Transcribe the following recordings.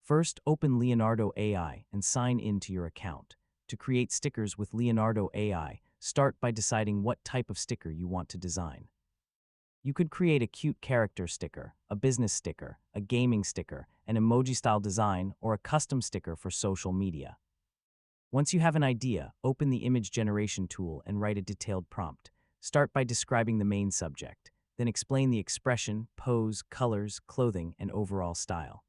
First, open Leonardo AI and sign in to your account. To create stickers with Leonardo AI, start by deciding what type of sticker you want to design. You could create a cute character sticker, a business sticker, a gaming sticker, an emoji-style design, or a custom sticker for social media. Once you have an idea, open the image generation tool and write a detailed prompt. Start by describing the main subject, then explain the expression, pose, colors, clothing, and overall style.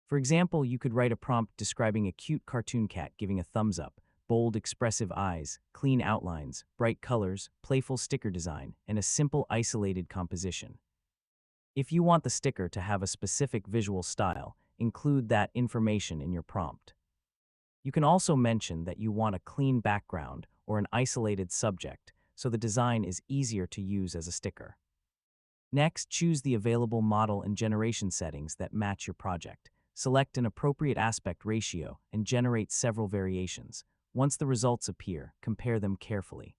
For example, you could write a prompt describing a cute cartoon cat giving a thumbs up, bold, expressive eyes, clean outlines, bright colors, playful sticker design, and a simple, isolated composition. If you want the sticker to have a specific visual style, include that information in your prompt. You can also mention that you want a clean background or an isolated subject, so the design is easier to use as a sticker. Next, choose the available model and generation settings that match your project. Select an appropriate aspect ratio and generate several variations. Once the results appear, compare them carefully.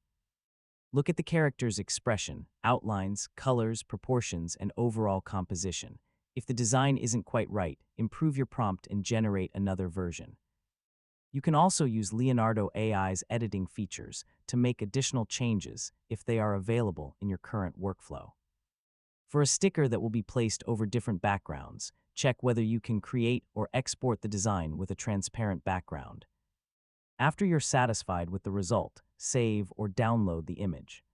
Look at the character's expression, outlines, colors, proportions, and overall composition. If the design isn't quite right, improve your prompt and generate another version. You can also use Leonardo AI's editing features to make additional changes if they are available in your current workflow. For a sticker that will be placed over different backgrounds, check whether you can create or export the design with a transparent background. After you're satisfied with the result, save or download the image.